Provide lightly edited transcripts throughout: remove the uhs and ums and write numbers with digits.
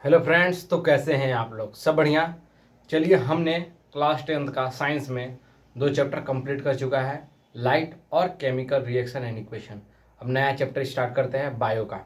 Hello friends, तो कैसे हैं आप लोग? सब बढ़िया। चलिए, हमने क्लास 10th का साइंस में 2 चैप्टर कंप्लीट कर चुका है, लाइट और केमिकल रिएक्शन एंड इक्वेशन। अब नया चैप्टर स्टार्ट करते हैं बायो का।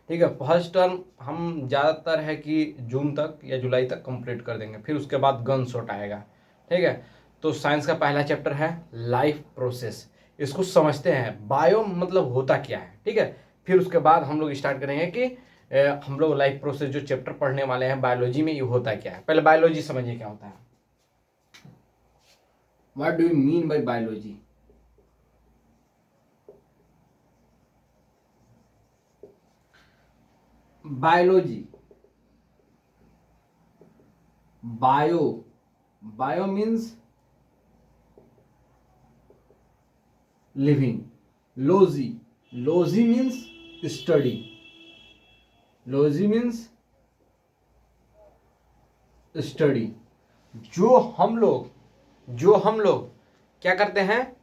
ठीक है, फर्स्ट टर्म हम ज़्यादातर है कि जून तक या जुलाई तक कंप्लीट कर देंगे, फिर उसके बाद गन शॉट आएगा। ठीक है, तो साइंस का पहला चैप्टर है लाइफ प्रोसेस। इसको समझते हैं, बायो मतलब होता क्या है। ठीक है, फिर उसके बाद हम लोग स्टार्ट करेंगे कि हम लोग लाइफ प्रोसेस जो चैप्टर पढ़ने वाले हैं बायोलॉजी में, ये होता क्या है। पहले बायोलॉजी समझिए क्या होता है। What do you mean by biology? Biology, bio, bio means living. Logy, logy means study. Logy means study. जो हम लोग क्या करते हैं,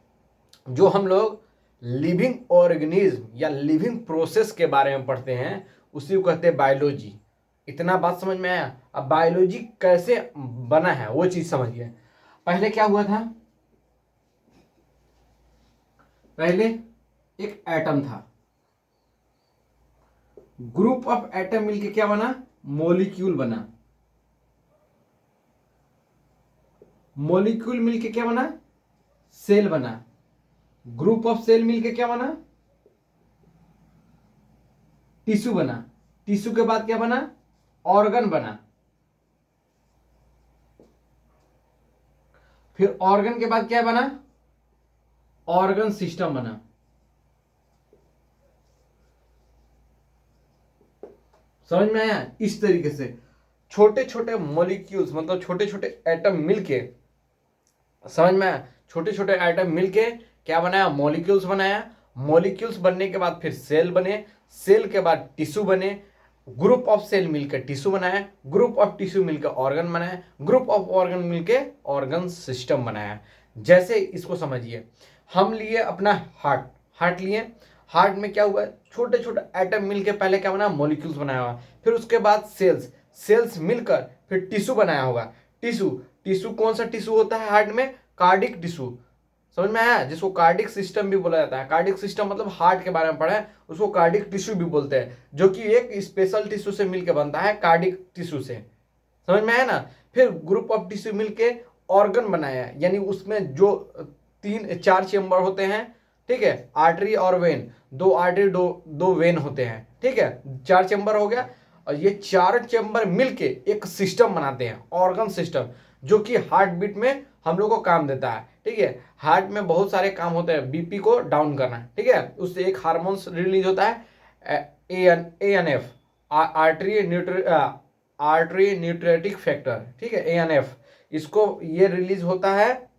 जो हम लोग लिविंग ऑर्गेनिज्म या लिविंग प्रोसेस के बारे में पढ़ते हैं, उसी को कहते हैं बायोलॉजी। इतना बात समझ में आया? अब बायोलॉजी कैसे बना है वो चीज समझिए। पहले क्या हुआ था? पहले एक एटम था, ग्रुप ऑफ एटम मिलके क्या बना? मॉलिक्यूल बना। मॉलिक्यूल मिलके क्या बना? सेल बना। ग्रुप ऑफ सेल मिलके क्या बना? टिश्यू बना। टिश्यू के बाद क्या बना? ऑर्गन बना। फिर ऑर्गन के बाद क्या बना? ऑर्गन सिस्टम बना। समझ में आया? इस तरीके से छोटे छोटे मॉलिक्यूल्स मतलब छोटे छोटे एटम मिलके, समझ में आया? छोटे छोटे एटम मिलके क्या बनाया? मॉलिक्यूल्स बनाया। मॉलिक्यूल्स बनने के बाद फिर सेल बने। सेल के बाद टिश्यू बने। ग्रुप ऑफ सेल मिलकर टिश्यू बनाया। ग्रुप ऑफ टिश्यू मिलकर ऑर्गन बनाया। ग्रुप ऑफ ऑर्गन मिलकर ऑर्गन सिस्टम बनाया। जैसे इसको समझिए, हम लिए अपना हार्ट। हार्ट लिए, हार्ट में क्या हुआ? छोटे छोटे एटम मिलकर पहले क्या बना? मॉलिक्यूल्स बनाया हुआ। फिर उसके बाद सेल्स, सेल्स मिलकर फिर टिश्यू बनाया होगा। टिश्यू, टिश्यू कौन सा टिश्यू होता है हार्ट में? Cardiac tissue. समझ में आया? जिसको कार्डिक सिस्टम भी बोला जाता है। कार्डिक सिस्टम मतलब हार्ट के बारे में पढ़ा है, उसको कार्डिक टिश्यू भी बोलते हैं, जो कि एक स्पेशल टिश्यू से मिलकर बनता है, कार्डिक टिश्यू से। समझ में आया ना? फिर ग्रुप ऑफ टिश्यू मिलके ऑर्गन बनाया, यानी उसमें जो 3-4 चेम्बर होते हैं। ठीक है, आर्टरी और वेन, 2 आर्टरी दो वेन होते हैं। ठीक है, 4 चेम्बर हो गया। और ये 4 चेम्बर मिलके एक सिस्टम बनाते हैं, ऑर्गन सिस्टम, जो कि हार्ट बीट में हम लोग को काम देता है। ठीक है, हार्ट में बहुत सारे काम होते हैं, बीपी को डाउन करना। ठीक है, उससे एक हार्मोन्स रिलीज होता है, ANF, आर्टरी न्यूट्रेटिक फैक्टर। ठीक है, ANF, इसको ये रिलीज होता है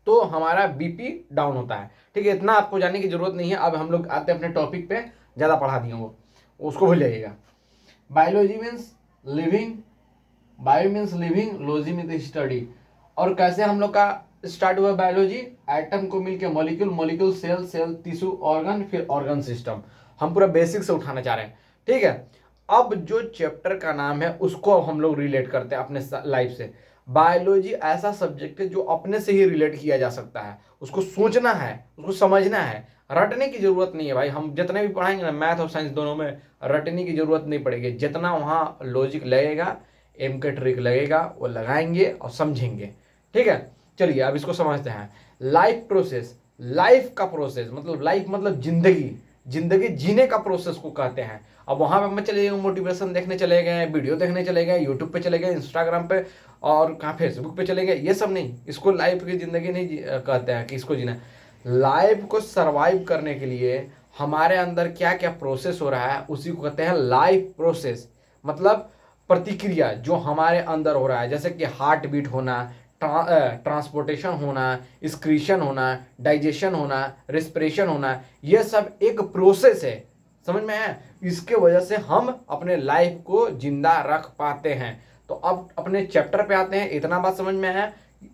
तो हमारा बीपी डाउन होता है। ठीक है, इतना आपको जानने की जरूरत नहीं है। अब हम लोग आते हैं अपने टॉपिक पे, ज़्यादा पढ़ा दिए वो, उसको भूल जाइएगा। Biology means living, bio means living, logy means study. और कैसे हम लोग का स्टार्ट हुआ बायोलॉजी? एटम को मिलकर molecule, molecule cell, cell tissue, organ, फिर ऑर्गन सिस्टम। हम पूरा बेसिक से उठाना चाह रहे हैं। ठीक है, अब जो चैप्टर का नाम है उसको हम लोग रिलेट करते हैं अपने लाइफ से। बायोलॉजी ऐसा सब्जेक्ट है जो अपने से ही रिलेट किया जा सकता है। उसको सोचना है, उसको समझना है, रटने की जरूरत नहीं है भाई। हम जितने भी पढ़ाएंगे ना, मैथ और साइंस दोनों में, रटने की जरूरत नहीं पड़ेगी। जितना वहाँ लॉजिक लगेगा, एम के ट्रिक लगेगा, वो लगाएंगे और समझेंगे। ठीक है, चलिए अब इसको समझते हैं। लाइफ प्रोसेस, लाइफ का प्रोसेस मतलब, लाइफ मतलब जिंदगी, जिंदगी जीने का प्रोसेस को कहते हैं। अब वहां पे हम चले गए मोटिवेशन देखने चले गए, वीडियो देखने चले गए, यूट्यूब पे चले गए, इंस्टाग्राम पे और कहाँ फेसबुक पे चले गए, ये सब नहीं। इसको लाइफ की जिंदगी नहीं कहते हैं कि इसको जीना। लाइफ को सरवाइव करने के लिए हमारे अंदर क्या क्या प्रोसेस हो रहा है, उसी को कहते हैं लाइफ प्रोसेस। मतलब प्रतिक्रिया जो हमारे अंदर हो रहा है, जैसे कि हार्ट बीट होना, ट्रांसपोर्टेशन होना, एक्सक्रीशन होना, डाइजेशन होना, रेस्पिरेशन होना, ये सब एक प्रोसेस है। समझ में आया? इसके वजह से हम अपने लाइफ को जिंदा रख पाते हैं। तो अब अपने चैप्टर पे आते हैं। इतना बात समझ में आया?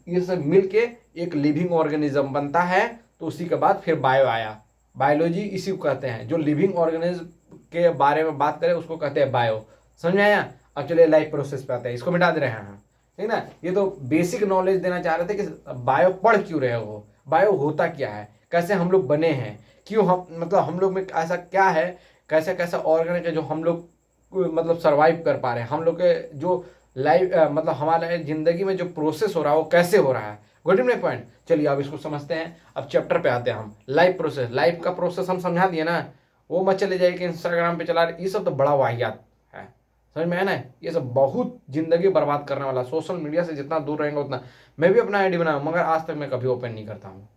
ये सब मिलके एक लिविंग ऑर्गेनिज्म बनता है। तो उसी के बाद फिर बायो आया। बायोलॉजी इसी को कहते हैं, जो लिविंग ऑर्गेनिज्म के बारे में बात करें उसको कहते हैं बायो। समझ में आया? अब चलिए लाइफ प्रोसेस पे आते हैं, इसको मिटा दे रहे हैं, ठीक ना। ये तो बेसिक नॉलेज देना चाह रहे थे कि बायो पढ़ क्यों रहे हो, बायो होता क्या है, कैसे हम लोग बने हैं, क्यों हम मतलब हम लोग में ऐसा क्या है, कैसा कैसा ऑर्गन है जो हम लोग मतलब सरवाइव कर पा रहे हैं, हम लोग के जो लाइफ मतलब हमारे जिंदगी में जो प्रोसेस हो रहा है वो कैसे हो रहा है। Got it my point. चलिए अब इसको समझते हैं। अब चैप्टर पे आते हैं हम। लाइफ प्रोसेस, लाइफ का प्रोसेस हम समझा दिए ना, वो मत चले जाए कि इंस्टाग्राम पे चला रहे, ये सब तो बड़ा वाहियात है, समझ में है ना। ये सब बहुत जिंदगी बर्बाद करने वाला, सोशल मीडिया से जितना दूर रहेंगे उतना। मैं भी अपना आईडी बनाऊँ मगर आज तक मैं कभी ओपन नहीं करता हूँ,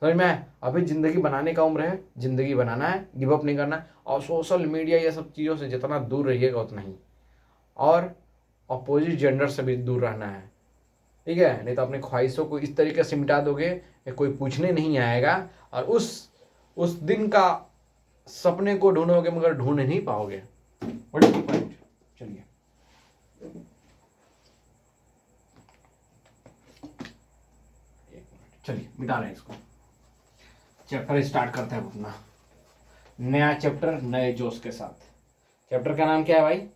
समझ में आया। अभी जिंदगी बनाने का उम्र है, जिंदगी बनाना है, गिव अप नहीं करना है, और सोशल मीडिया ये सब चीज़ों से जितना दूर रहिएगा उतना ही, और अपोजिट जेंडर से भी दूर रहना है, ठीक है। नहीं तो अपनी ख्वाहिशों को इस तरीके से मिटा दोगे कि कोई पूछने नहीं आएगा, और उस दिन का सपने को ढूंढोगे मगर ढूंढ नहीं पाओगे। बड़ी पॉइंट। चलिए चलिए मिटा रहे हैं इसको, चैप्टर स्टार्ट करते हैं अपना नया चैप्टर नए जोश के साथ। चैप्टर का नाम क्या है भाई?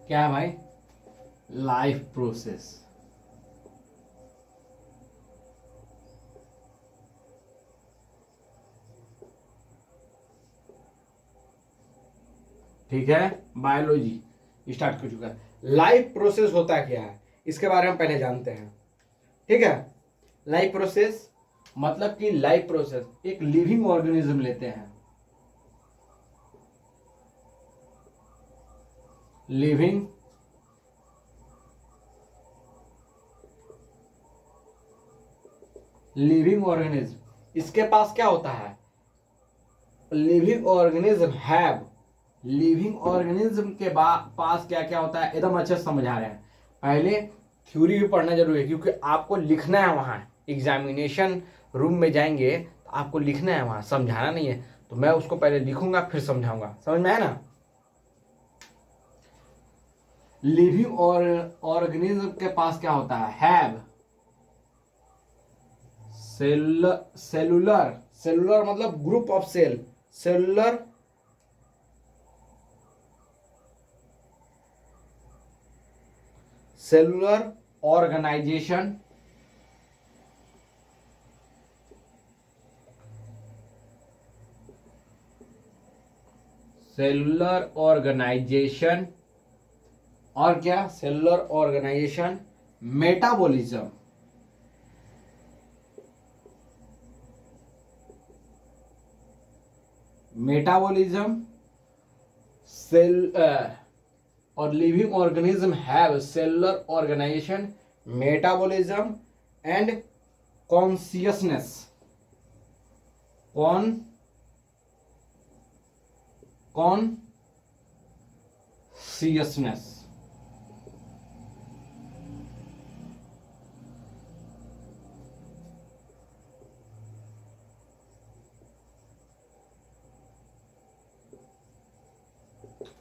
क्या है भाई? Life process. ठीक है, बायोलॉजी स्टार्ट कर चुका है। लाइफ प्रोसेस होता क्या है इसके बारे में पहले जानते हैं, ठीक है। लाइफ प्रोसेस मतलब कि लाइफ प्रोसेस एक लिविंग ऑर्गेनिज्म लेते हैं, लिविंग ऑर्गेनिज्म, इसके पास क्या होता है? Living organism have, living organism के पास क्या क्या होता है एकदम अच्छे से समझा रहे हैं। पहले थ्योरी भी पढ़ना जरूरी है क्योंकि आपको लिखना है, वहाँ एग्जामिनेशन रूम में जाएंगे तो आपको लिखना है, वहाँ समझाना नहीं है। तो मैं उसको पहले लिखूंगा फिर समझाऊंगा, समझ में आया ना। लिविंग ऑर्गेनिज्म के पास क्या होता है? हैव सेलुलर, सेलुलर मतलब group of cell, cellular cellular organisation, cellular organisation, और क्या? Cellular organisation, metabolism, metabolism cell और living organism have cellular organisation, metabolism and consciousness, consciousness.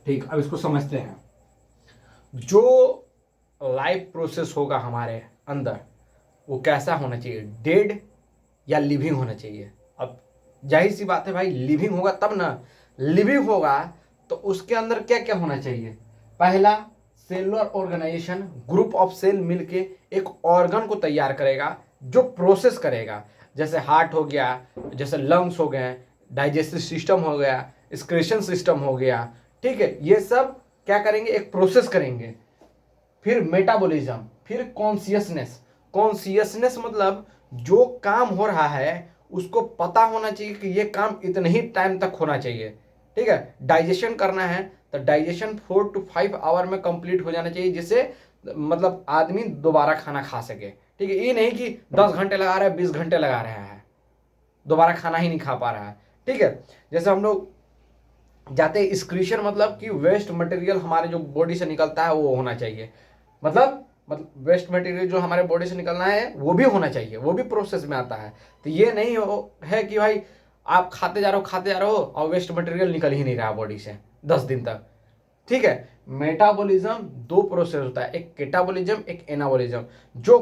ठीक, अब इसको समझते हैं। जो लाइफ प्रोसेस होगा हमारे अंदर वो कैसा होना चाहिए? डेड या लिविंग होना चाहिए? अब जाहिर सी बात है भाई, लिविंग होगा तब ना। लिविंग होगा तो उसके अंदर क्या क्या होना चाहिए? पहला, cellular organization, group of cell मिलके एक ऑर्गन को तैयार करेगा जो प्रोसेस करेगा, जैसे हार्ट हो गया, जैसे लंग्स हो गए, डाइजेस्टिव सिस्टम हो गया, एक्सक्रीशन सिस्टम हो गया, ठीक है। ये सब क्या करेंगे? एक प्रोसेस करेंगे। फिर मेटाबॉलिज्म, फिर कॉन्शियसनेस। कॉन्शियसनेस मतलब जो काम हो रहा है उसको पता होना चाहिए कि ये काम इतने ही टाइम तक होना चाहिए, ठीक है। डाइजेशन करना है तो डाइजेशन 4 to 5 आवर में कंप्लीट हो जाना चाहिए, जिससे मतलब आदमी दोबारा खाना खा सके, ठीक है। ये नहीं कि 10 घंटे लगा रहा है, 20 घंटे लगा रहा है, दोबारा खाना ही नहीं खा पा रहा है, ठीक है। जैसे हम लोग जाते हैं एक्सक्रीशन, मतलब कि वेस्ट मटेरियल हमारे जो बॉडी से निकलता है वो होना चाहिए, मतलब वेस्ट मटेरियल जो हमारे बॉडी से निकलना है वो भी होना चाहिए, वो भी प्रोसेस में आता है। तो ये नहीं है कि भाई आप खाते जा रहे हो और वेस्ट मटेरियल निकल ही नहीं रहा बॉडी से 10 दिन तक, ठीक है। मेटाबॉलिज्म दो प्रोसेस होता है, एक कैटाबॉलिज्म एक एनाबॉलिज्म। जो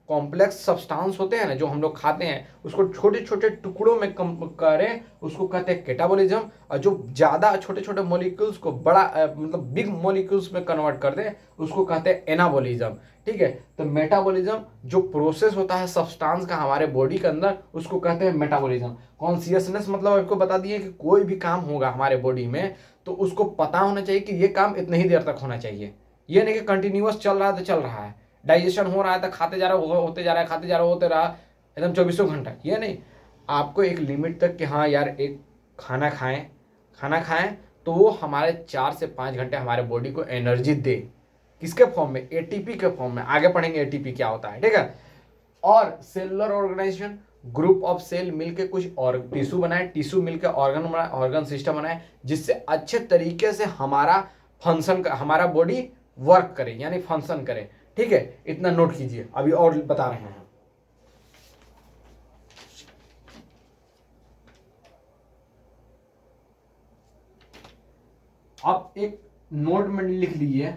कॉम्प्लेक्स सब्सटेंस होते हैं ना, जो हम लोग खाते हैं, उसको छोटे छोटे टुकड़ों में कम करें, उसको कहते हैं कैटाबॉलिज्म। और जो ज़्यादा छोटे छोटे मॉलिक्यूल्स को बड़ा मतलब बिग मॉलिक्यूल्स में कन्वर्ट कर दे, उसको कहते हैं एनाबॉलिज्म। ठीक है। तो मेटाबॉलिज्म जो प्रोसेस होता है सब्सटेंस का हमारे बॉडी के अंदर, उसको कहते हैं मेटाबॉलिज्म। कॉन्शियसनेस मतलब आपको बता दिए कि कोई भी काम होगा हमारे बॉडी में तो उसको पता होना चाहिए कि ये काम इतनी ही देर तक होना चाहिए। ये नहीं कि कंटिन्यूअस चल रहा है तो चल रहा है, डाइजेशन हो रहा है तो खाते जा रहा है, होते जा रहा है, खाते जा रहा है, होते रहा एकदम 24 घंटा। ये नहीं, आपको एक लिमिट तक कि हाँ यार एक खाना खाएं तो वो हमारे 4 से 5 घंटे हमारे बॉडी को एनर्जी दे। किसके फॉर्म में? एटीपी के फॉर्म में। आगे पढ़ेंगे एटीपी क्या होता है। ठीक है। और cellular organization, group of cell मिलके कुछ और टिश्यू बनाए, टिश्यू मिलके ऑर्गन बनाए, ऑर्गन सिस्टम बनाए, जिससे अच्छे तरीके से हमारा फंक्शन, हमारा बॉडी वर्क करे यानी फंक्शन करे। ठीक है। इतना नोट कीजिए, अभी और बता रहे हैं। आप एक नोट में लिख लीजिए,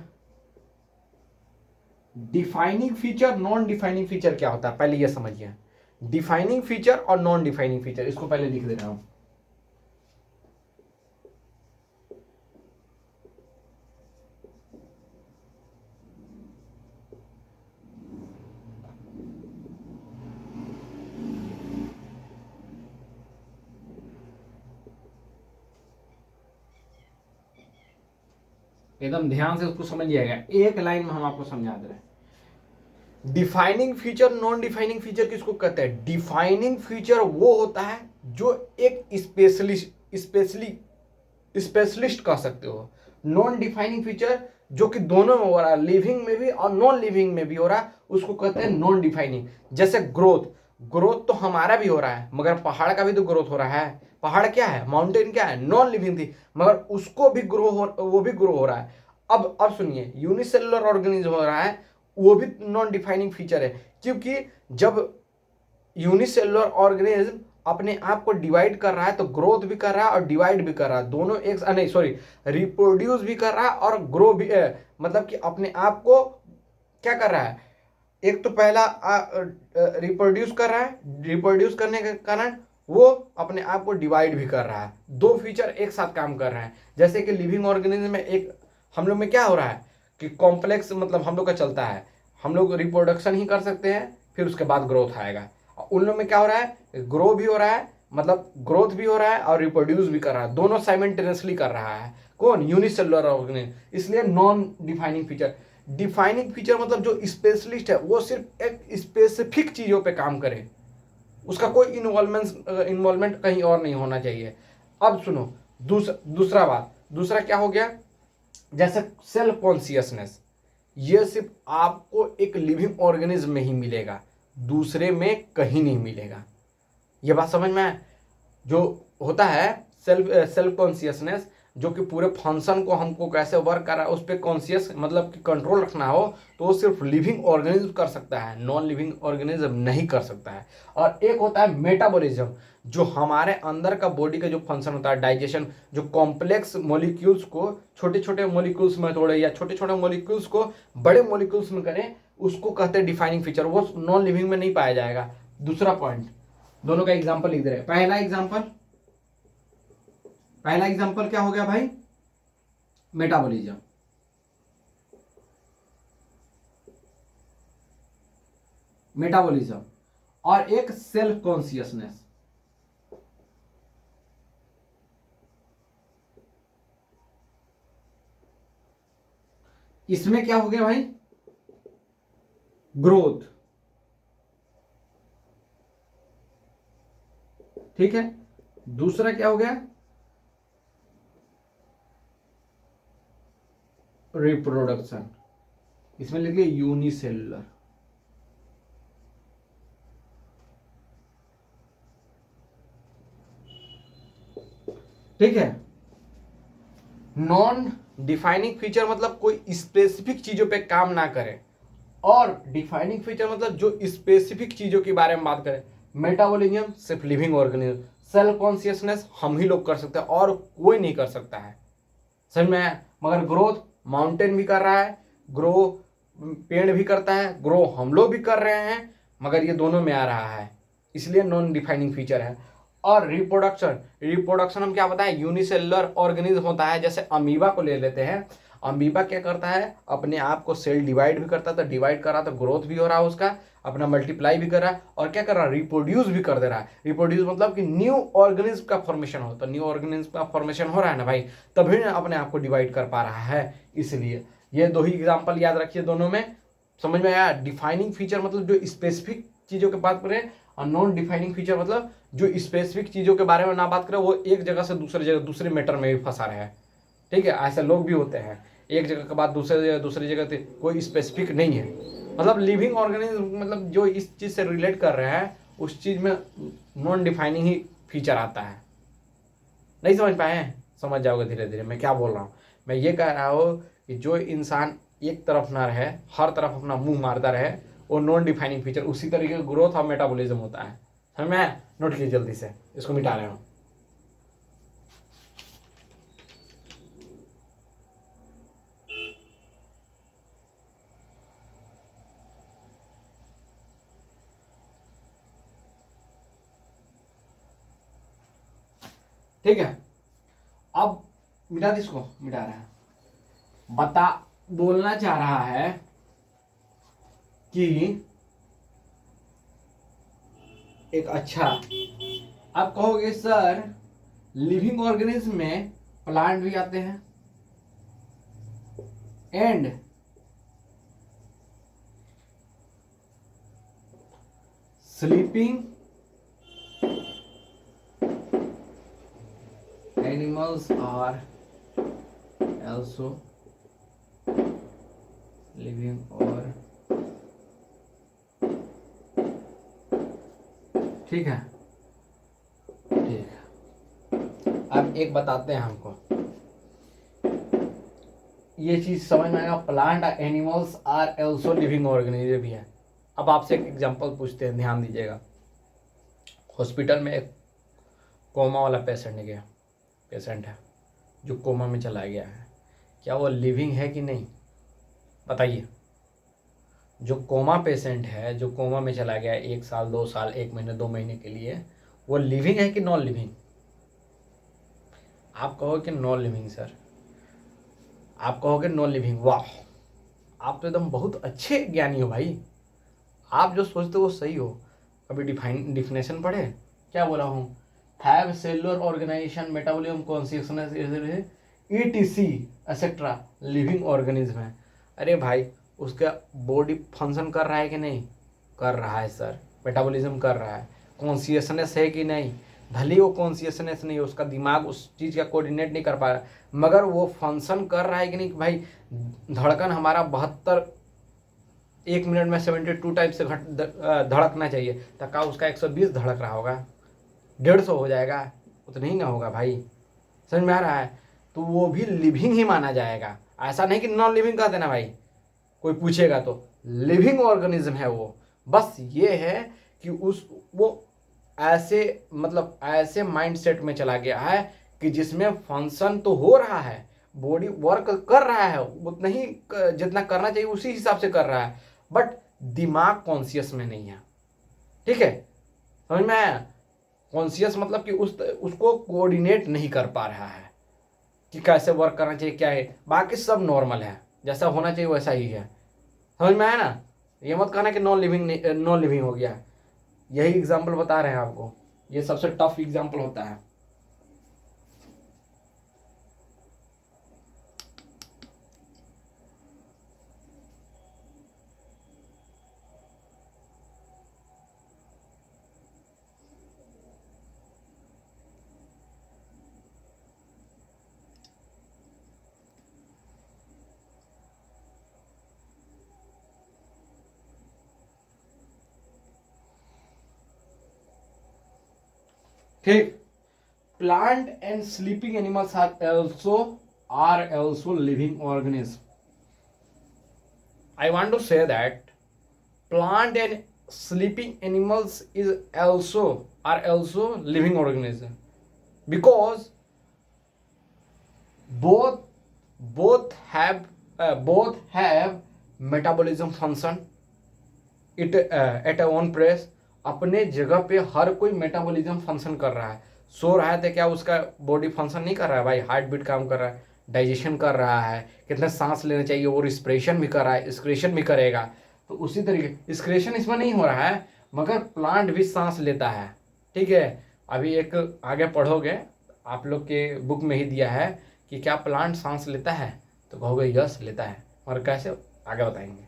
defining feature non defining feature क्या होता है, पहले ये समझिए। डिफाइनिंग फीचर और नॉन डिफाइनिंग फीचर, इसको पहले लिख दे रहा हूं। एकदम ध्यान से उसको समझिएगा, एक लाइन में हम आपको समझा दे रहे हैं। Defining feature non defining feature किसको कहते हैं? डिफाइनिंग फीचर वो होता है जो एक स्पेशलिस्ट कह सकते हो। नॉन डिफाइनिंग फीचर जो कि दोनों में हो रहा है, लिविंग में भी और नॉन लिविंग में भी हो रहा है, उसको कहते हैं नॉन डिफाइनिंग। जैसे ग्रोथ तो हमारा भी हो रहा है, मगर पहाड़ का भी तो ग्रोथ हो रहा है। पहाड़ क्या है? माउंटेन क्या है? नॉन लिविंग थी, मगर उसको भी वो भी ग्रो हो रहा है। अब सुनिए, यूनिसेलुलर ऑर्गेनिज्म हो रहा है, वो भी नॉन डिफाइनिंग फीचर है, क्योंकि जब यूनिसेलुलर ऑर्गेनिज्म अपने आप को डिवाइड कर रहा है तो ग्रोथ भी कर रहा है और डिवाइड भी कर रहा है, दोनों एक नहीं सॉरी रिप्रोड्यूस भी कर रहा है और ग्रो भी मतलब कि अपने आप को क्या कर रहा है? एक तो पहला रिप्रोड्यूस कर रहा है, रिप्रोड्यूस करने के कारण वो अपने आप को डिवाइड भी कर रहा है। दो फीचर एक साथ काम कर रहे हैं। जैसे कि लिविंग ऑर्गेनिज्म में एक हम लोग में क्या हो रहा है कि कॉम्प्लेक्स मतलब हम लोग का चलता है, हम लोग रिप्रोडक्शन ही कर सकते हैं, फिर उसके बाद ग्रोथ आएगा। उन लोग में क्या हो रहा है? ग्रो भी हो रहा है, मतलब ग्रोथ भी हो रहा है और रिप्रोड्यूस भी कर रहा है, दोनों साइमल्टेनियसली कर रहा है। कौन? Unicellular organism. इसलिए non defining feature. Defining feature मतलब जो स्पेशलिस्ट है वो सिर्फ एक स्पेसिफिक चीजों पे काम करे, उसका कोई इन्वॉल्वमेंट कहीं और नहीं होना चाहिए। अब सुनो, दूसरा क्या हो गया? जैसे सेल्फ कॉन्शियसनेस, ये सिर्फ आपको एक लिविंग ऑर्गेनिज्म में ही मिलेगा, दूसरे में कहीं नहीं मिलेगा। ये बात समझ में आए? जो होता है सेल्फ कॉन्शियसनेस, जो कि पूरे फंक्शन को हमको कैसे वर्क कर रहा है उस पर कॉन्शियस मतलब कि कंट्रोल रखना हो, तो वो सिर्फ लिविंग ऑर्गेनिज्म कर सकता है, नॉन लिविंग ऑर्गेनिज्म नहीं कर सकता है। और एक होता है मेटाबॉलिज्म, जो हमारे अंदर का बॉडी का जो फंक्शन होता है, डाइजेशन, जो कॉम्प्लेक्स मॉलिक्यूल्स को छोटे छोटे मॉलिक्यूल्स में तोड़े या छोटे छोटे मॉलिक्यूल्स को बड़े मॉलिक्यूल्स में करें, उसको कहते हैं डिफाइनिंग फीचर। वो नॉन लिविंग में नहीं पाया जाएगा। दूसरा पॉइंट, दोनों का एग्जाम्पल लिख दे रहे हैं। पहला एग्जांपल क्या हो गया भाई? मेटाबॉलिज्म। और एक सेल्फ कॉन्शियसनेस। इसमें क्या हो गया भाई? ग्रोथ। ठीक है। दूसरा क्या हो गया? रिप्रोडक्शन। इसमें लिखिए यूनिसेलुलर। ठीक है। नॉन डिफाइनिंग फीचर मतलब कोई स्पेसिफिक चीजों पे काम ना करे, और डिफाइनिंग फीचर मतलब जो स्पेसिफिक चीजों के बारे में बात करें। मेटाबॉलिज्म सिर्फ लिविंग ऑर्गेनिज्म, सेल्फ कॉन्शियसनेस हम ही लोग कर सकते हैं और कोई नहीं कर सकता है। समझ में आया? मगर ग्रोथ माउंटेन भी कर रहा है, ग्रो पेड़ भी करता है, ग्रो हम लोग भी कर रहे हैं, मगर ये दोनों में आ रहा है, इसलिए नॉन डिफाइनिंग फीचर है। और रिप्रोडक्शन, रिप्रोडक्शन हम क्या बताएं, यूनिसेलुलर ऑर्गेनिज्म होता है। जैसे अमीबा को ले लेते हैं, अमीबा क्या करता है, अपने आप को सेल डिवाइड भी करता है, तो डिवाइड कर रहा तो ग्रोथ भी हो रहा है उसका, अपना मल्टीप्लाई भी कर रहा है, और क्या कर रहा है, रिप्रोड्यूस भी कर दे रहा है। रिप्रोड्यूस मतलब कि न्यू ऑर्गेनिज्म का फॉर्मेशन हो, तो न्यू ऑर्गेनिज्म का फॉर्मेशन हो रहा है ना भाई, तभी ना अपने आप को डिवाइड कर पा रहा है। इसलिए ये दो ही एग्जाम्पल याद रखिए दोनों में, समझ में आया। डिफाइनिंग फीचर मतलब जो स्पेसिफिक चीजों की बात करें, और नॉन डिफाइनिंग फीचर मतलब जो स्पेसिफिक चीजों के बारे में ना बात करें, वो एक जगह से दूसरी जगह दूसरे मैटर में भी फंसा रहे हैं। ठीक है, ऐसे लोग भी होते हैं, एक जगह के बाद दूसरी जगह कोई स्पेसिफिक नहीं है। मतलब लिविंग ऑर्गेनिज्म मतलब जो इस चीज से रिलेट कर रहे हैं, उस चीज में नॉन डिफाइनिंग ही फीचर आता है। नहीं समझ पाए हैं, समझ जाओगे धीरे धीरे मैं क्या बोल रहा हूँ। मैं ये कह रहा हूँ कि जो इंसान एक तरफ ना रहे, हर तरफ अपना मुंह मारता रहे, वो नॉन डिफाइनिंग फीचर। उसी तरीके का ग्रोथ और मेटाबॉलिज्म होता है। समझ में? नोट कीजिए जल्दी से, इसको मिटा रहे हो। ठीक है, अब मिटा दी, इसको मिटा रहा है। बता बोलना चाह रहा है कि एक अच्छा, आप कहोगे सर लिविंग ऑर्गेनिज्म में प्लांट भी आते हैं and sleeping animals are also living or ठीक है, ठीक है। अब एक बताते हैं हमको, ये चीज समझ में आएगा, plant animals are also living organism भी है। अब आपसे एक एग्जांपल पूछते हैं, ध्यान दीजिएगा। हॉस्पिटल में एक कोमा वाला पेशेंट है जो कोमा में चला गया है, क्या वो लिविंग है कि नहीं? बताइए। जो कोमा पेशेंट है, जो कोमा में चला गया 1 साल 2 साल 1 महीने 2 महीने के लिए, वो लिविंग है कि नॉन लिविंग? आप कहोगे कि नॉन लिविंग सर, आप कहोगे नॉन लिविंग। वाह, आप तो एकदम बहुत अच्छे ज्ञानी हो भाई, आप जो सोचते हो वो सही हो। अभी डिफिनेशन पढ़े, क्या बोला हूँ, have cellular organisation metabolism consciousness ETC etcetera living organism है। अरे भाई, उसका बॉडी फंक्शन कर रहा है कि नहीं? कर रहा है सर, मेटाबॉलिज्म कर रहा है। कॉन्शियसनेस है कि नहीं? भले वो कॉन्शियसनेस नहीं है, उसका दिमाग उस चीज़ का कोऑर्डिनेट नहीं कर पा रहा, मगर वो फंक्शन कर रहा है कि नहीं? भाई धड़कन हमारा 72 1 मिनट में 72 टाइप से धड़कना चाहिए, तब का उसका 120 धड़क रहा होगा, 150 हो जाएगा, उतना ही ना होगा भाई। समझ में आ रहा है? तो वो भी लिविंग ही माना जाएगा। ऐसा नहीं कि नॉन लिविंग कह देना भाई, कोई पूछेगा तो लिविंग ऑर्गेनिज्म है वो। बस ये है कि वो ऐसे मतलब ऐसे माइंडसेट में चला गया है कि जिसमें फंक्शन तो हो रहा है, बॉडी वर्क कर रहा है उतना ही जितना करना चाहिए उसी हिसाब से कर रहा है, बट दिमाग कॉन्शियस में नहीं है। ठीक है, समझ में आया? कॉन्शियस मतलब कि उसको कोऑर्डिनेट नहीं कर पा रहा है कि कैसे वर्क करना चाहिए, क्या है। बाकी सब नॉर्मल है, जैसा होना चाहिए वैसा ही है। समझ में आया ना? ये मत कहना कि नॉन लिविंग हो गया। यही एग्जाम्पल बता रहे हैं आपको, ये सबसे टफ एग्जाम्पल होता है। ठीक, plant and sleeping animals are also living organism. I want to say that plant and sleeping animals are also living organism, because both both have metabolism function it at a own place. अपने जगह पे हर कोई metabolism function कर रहा है। सो रहा है तो क्या उसका बॉडी फंक्शन नहीं कर रहा है भाई? हार्ट बीट काम कर रहा है, डाइजेशन कर रहा है, कितने सांस लेने चाहिए वो रिस्पिरेशन भी कर रहा है, एक्सक्रीशन भी करेगा। तो उसी तरीके एक्सक्रीशन इसमें नहीं हो रहा है, मगर प्लांट भी सांस लेता है। ठीक है, अभी एक आगे पढ़ोगे, आप लोग के बुक में ही दिया है कि क्या प्लांट सांस लेता है, तो कहोगे यस लेता है, और कैसे आगे बताएंगे।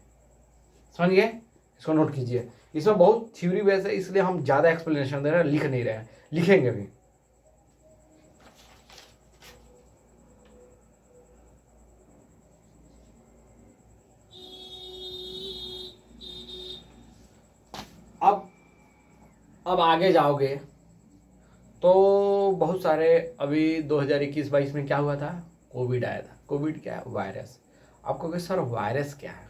समझ गए? इसको नोट कीजिए। इसमें बहुत थ्योरी बेस है, इसलिए हम ज़्यादा एक्सप्लेनेशन दे रहे हैं, लिख नहीं रहे हैं, लिखेंगे भी। अब आगे जाओगे तो बहुत सारे, अभी 2021-22 में क्या हुआ था? कोविड आया था। कोविड क्या है? वायरस। आपको कहे सर वायरस क्या है?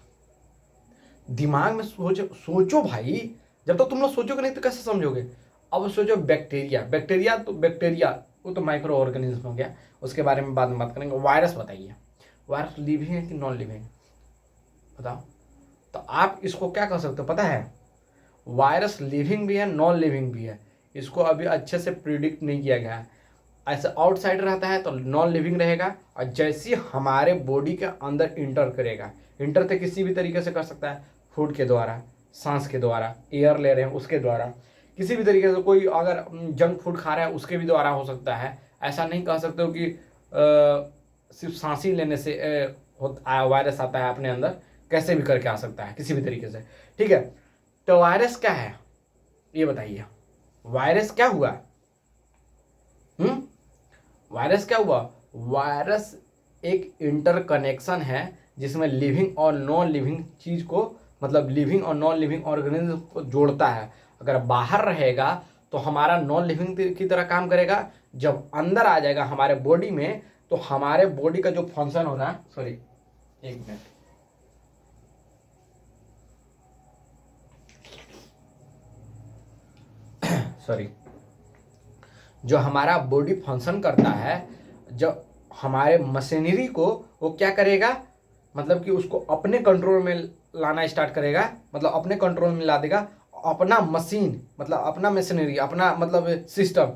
दिमाग में सोचो भाई, जब तक तुम लोग सोचोगे नहीं तो कैसे समझोगे? अब सोचो बैक्टीरिया। बैक्टीरिया तो बैक्टीरिया वो तो माइक्रो ऑर्गेनिज्म हो गया, उसके बारे में बाद में बात करेंगे। वायरस बताइए, वायरस लिविंग है कि नॉन लिविंग? बताओ। तो आप इसको क्या कर सकते हो पता है? वायरस लिविंग भी है, नॉन लिविंग भी है। इसको अभी अच्छे से प्रिडिक्ट नहीं किया गया है। ऐसे आउटसाइड रहता है तो नॉन लिविंग रहेगा, और जैसे ही हमारे बॉडी के अंदर इंटर करेगा, इंटर तो किसी भी तरीके से कर सकता है, फूड के द्वारा, सांस के द्वारा, एयर ले रहे हैं उसके द्वारा, किसी भी तरीके से। कोई अगर जंक फूड खा रहा है उसके भी द्वारा हो सकता है। ऐसा नहीं कह सकते हो कि सिर्फ सांस ही लेने से वायरस आता है अपने अंदर, कैसे भी करके आ सकता है किसी भी तरीके से। ठीक है, तो वायरस क्या है ये बताइए? वायरस क्या हुआ? वायरस क्या हुआ? वायरस एक इंटरकनेक्शन है जिसमें लिविंग और नॉन लिविंग चीज को, मतलब लिविंग और नॉन लिविंग ऑर्गेनिज्म को जोड़ता है। अगर बाहर रहेगा तो हमारा नॉन लिविंग की तरह काम करेगा, जब अंदर आ जाएगा हमारे बॉडी में तो हमारे बॉडी का जो फंक्शन हो रहा है, सॉरी एक मिनट, सॉरी, जो हमारा बॉडी फंक्शन करता है, जो हमारे मशीनरी को वो क्या करेगा, मतलब कि उसको अपने कंट्रोल में लाना स्टार्ट करेगा, मतलब अपने कंट्रोल में ला देगा। अपना मशीन मतलब अपना मशीनरी, अपना मतलब सिस्टम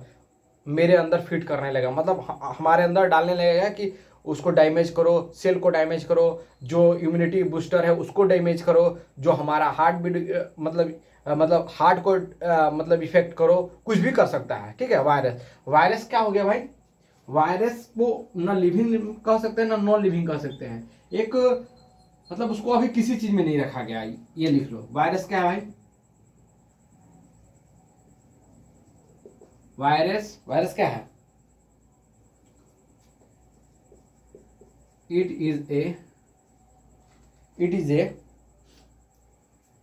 मेरे अंदर फिट करने लगा, मतलब हमारे अंदर डालने लगेगा कि उसको डैमेज करो, सेल को डैमेज करो, जो इम्यूनिटी बूस्टर है उसको डैमेज करो, जो हमारा हार्ट बीट मतलब हार्ट को मतलब इफेक्ट करो, कुछ भी कर सकता है। ठीक है, वायरस। वायरस क्या हो गया भाई? वायरस को ना लिविंग कह सकते हैं ना नॉन लिविंग कह सकते हैं। एक मतलब उसको अभी किसी चीज में नहीं रखा गया, ये लिख लो। वायरस क्या है भाई? वायरस क्या है? It is a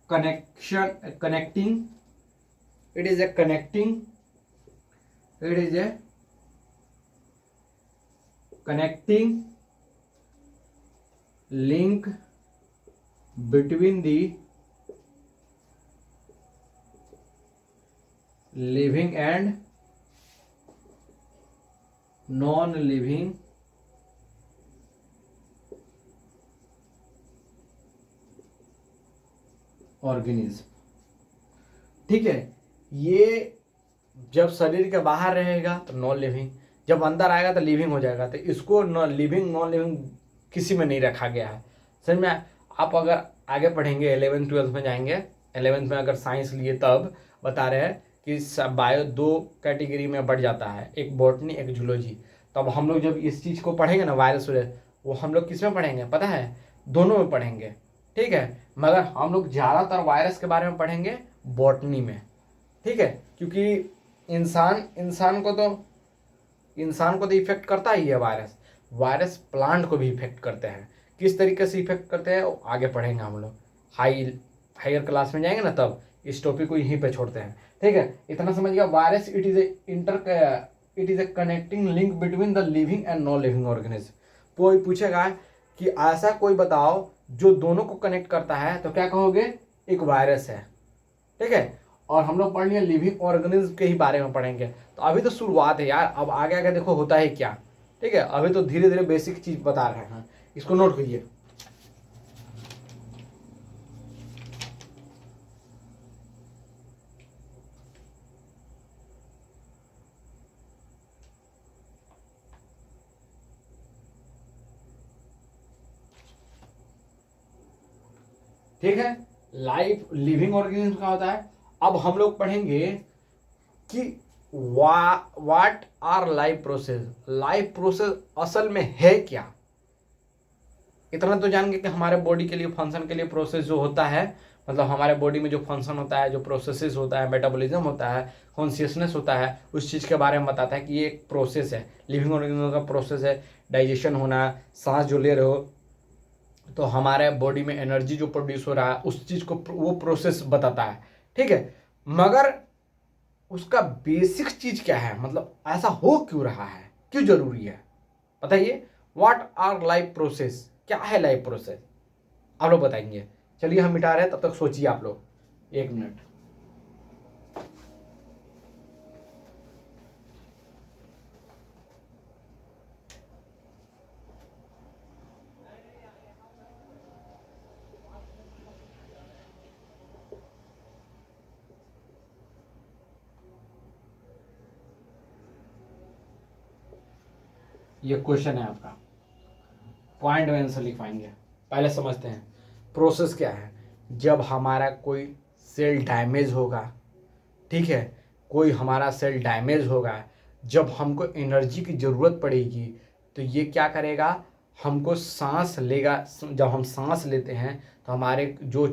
connecting it is a connecting link between the living and non-living organism. ठीक है, ये जब शरीर के बाहर रहेगा तो नॉन लिविंग, जब अंदर आएगा तो लिविंग हो जाएगा। तो इसको नॉन लिविंग किसी में नहीं रखा गया है। समझ में? आप अगर आगे पढ़ेंगे 11th-12th में जाएंगे, 11th में अगर साइंस लिए तब बता रहे हैं कि बायो 2 कैटेगरी में बढ़ जाता है, एक बॉटनी एक जूलॉजी। तब हम लोग जब इस चीज़ को पढ़ेंगे ना वायरस, वो हम लोग किस में पढ़ेंगे पता है? दोनों में पढ़ेंगे। ठीक है, मगर हम लोग ज़्यादातर वायरस के बारे में पढ़ेंगे बॉटनी में। ठीक है, क्योंकि इंसान को तो इफेक्ट करता ही है वायरस। वायरस प्लांट को भी इफेक्ट करते हैं। किस तरीके से इफेक्ट करते हैं वो आगे पढ़ेंगे हम लोग, हायर क्लास में जाएंगे ना, तब इस टॉपिक को यहीं पे छोड़ते हैं। ठीक है, इतना समझ गया। Virus it is a connecting link between the living and non living organism. कोई पूछेगा कि ऐसा कोई बताओ जो दोनों को कनेक्ट करता है, तो क्या कहोगे? एक वायरस है। ठीक है, और हम लोग पढ़ लिए लिविंग ऑर्गेनिज्म के ही बारे में पढ़ेंगे। तो अभी तो शुरुआत है यार, अब आगे आगे देखो होता है क्या। ठीक है, अभी तो धीरे धीरे बेसिक चीज बता रहे हैं। इसको नोट कीजिए। ठीक है, लाइफ लिविंग ऑर्गेनिज्म का होता है। अब हम लोग पढ़ेंगे कि what our life process. Life process असल में है क्या। इतना तो जान गए कि हमारे बॉडी के लिए फंक्शन के लिए प्रोसेस जो होता है, मतलब हमारे बॉडी में जो फंक्शन होता है, जो प्रोसेसेस होता है, मेटाबॉलिज्म होता है, कॉन्शियसनेस होता है, उस चीज़ के बारे में बताता है कि ये एक प्रोसेस है, लिविंग ऑर्गेनिज्म का प्रोसेस है। डाइजेशन होना, सांस जो ले रहे हो तो हमारे बॉडी में एनर्जी जो प्रोड्यूस हो रहा है, उस चीज़ को वो प्रोसेस बताता है। ठीक है, मगर उसका बेसिक चीज़ क्या है, मतलब ऐसा हो क्यों रहा है, क्यों जरूरी है, बताइए। व्हाट आर लाइफ प्रोसेस, क्या है लाइफ प्रोसेस, आप लोग बताएंगे। चलिए हम मिटा रहे हैं, तब तक सोचिए आप लोग 1 मिनट। ये क्वेश्चन है आपका, पॉइंट में आंसर लिख पाएंगे। पहले समझते हैं प्रोसेस क्या है। जब हमारा कोई सेल डैमेज होगा, ठीक है, कोई हमारा सेल डैमेज होगा, जब हमको एनर्जी की ज़रूरत पड़ेगी तो ये क्या करेगा, हमको सांस लेगा। जब हम सांस लेते हैं तो हमारे जो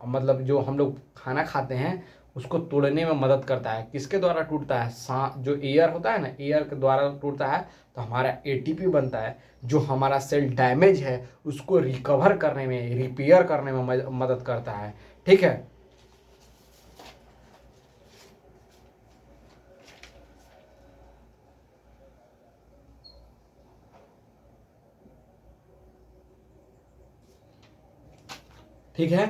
मतलब जो हम लोग खाना खाते हैं उसको तोड़ने में मदद करता है। किसके द्वारा टूटता है, सांस जो एयर होता है ना, एयर के द्वारा टूटता है। तो हमारा एटीपी बनता है, जो हमारा सेल डैमेज है उसको रिकवर करने में, रिपेयर करने में मदद करता है। ठीक है, ठीक है,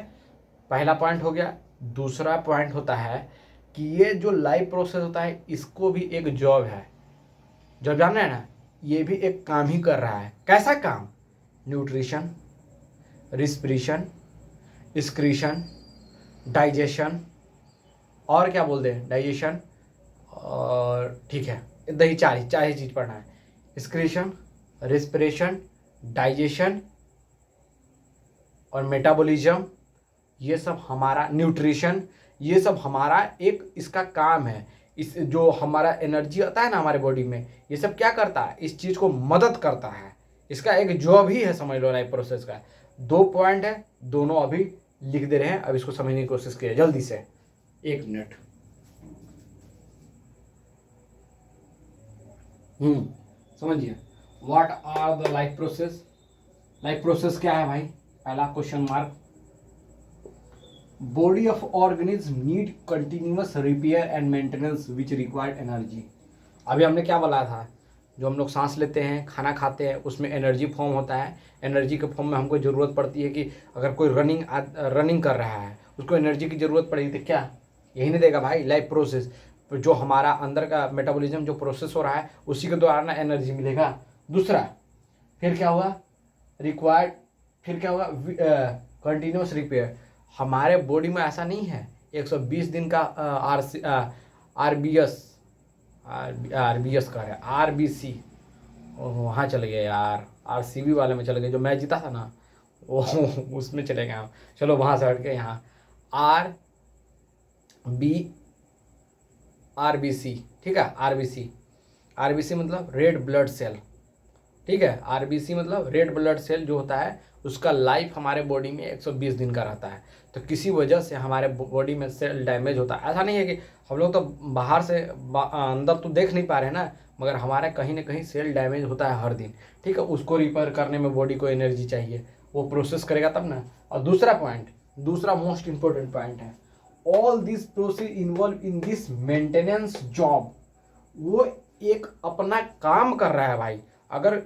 पहला पॉइंट हो गया। दूसरा पॉइंट होता है कि ये जो लाइफ प्रोसेस होता है इसको भी एक जॉब है। जॉब जानना है ना, ये भी एक काम ही कर रहा है। कैसा काम, न्यूट्रिशन, रिस्पिरेशन, एक्सक्रीशन, डाइजेशन, और क्या बोलते हैं, डाइजेशन, और ठीक है, इतना ही चार ही चीज़ पढ़ना है। एक्सक्रीशन, रिस्पिरेशन, डाइजेशन और मेटाबॉलिज्म, ये सब हमारा न्यूट्रिशन, ये सब हमारा एक इसका काम है। इस जो हमारा एनर्जी आता है ना हमारे बॉडी में, ये सब क्या करता है, इस चीज़ को मदद करता है। इसका एक जॉब ही है, समझ लो लाइफ प्रोसेस का। 2 पॉइंट है, दोनों अभी लिख दे रहे हैं, अब इसको समझने की कोशिश कीजिए जल्दी से। 1 मिनट। समझिए, what are the life process. Life process क्या है भाई, पहला question mark. Body of organism need continuous repair and maintenance which required energy. अभी हमने क्या बोला था, जो हम लोग सांस लेते हैं, खाना खाते हैं, उसमें एनर्जी फॉर्म होता है। एनर्जी के फॉर्म में हमको ज़रूरत पड़ती है कि अगर कोई रनिंग कर रहा है, उसको एनर्जी की ज़रूरत पड़ेगी तो क्या यही नहीं देगा भाई, लाइफ प्रोसेस। जो हमारा अंदर का मेटाबॉलिज्म जो प्रोसेस हो रहा है उसी के द्वारा ना एनर्जी मिलेगा। दूसरा फिर क्या हुआ, रिक्वायर्ड, फिर क्या हुआ, कंटिन्यूस रिपेयर। हमारे बॉडी में ऐसा नहीं है 120 दिन का R B S, R B S का है, आर बी सी, वहाँ चले गए यार, आर सी बी वाले में चले गए, जो मैच जीता था ना वो उसमें चले गए हम। चलो वहाँ से हट के यहाँ R B, R B C, ठीक है, R B C, R B C मतलब रेड ब्लड सेल। ठीक है, आरबीसी मतलब रेड ब्लड सेल जो होता है उसका लाइफ हमारे बॉडी में 120 दिन का रहता है। तो किसी वजह से हमारे बॉडी में सेल डैमेज होता है। ऐसा नहीं है कि हम लोग तो बाहर से अंदर तो देख नहीं पा रहे हैं ना, मगर हमारे कहीं ना कहीं सेल डैमेज होता है हर दिन। ठीक है, उसको रिपेयर करने में बॉडी को एनर्जी चाहिए, वो प्रोसेस करेगा तब ना। और दूसरा पॉइंट, दूसरा मोस्ट इंपॉर्टेंट पॉइंट है, all this process involve in this maintenance job. वो एक अपना काम कर रहा है भाई। अगर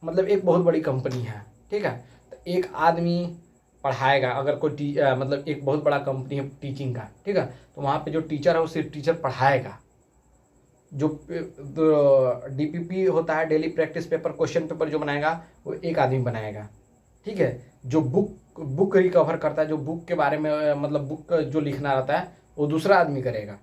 मतलब एक बहुत बड़ी कंपनी है, ठीक है, तो एक आदमी पढ़ाएगा। अगर कोई मतलब एक बहुत बड़ा कंपनी है टीचिंग का, ठीक है, तो वहाँ पे जो टीचर है वो सिर्फ टीचर पढ़ाएगा, जो DPP होता है, daily practice paper, question paper जो बनाएगा वो एक आदमी बनाएगा, ठीक है। जो बुक रिकवर करता है, जो बुक के बारे में मतलब बुक जो लिखना रहता है वो दूसरा आदमी करेगा।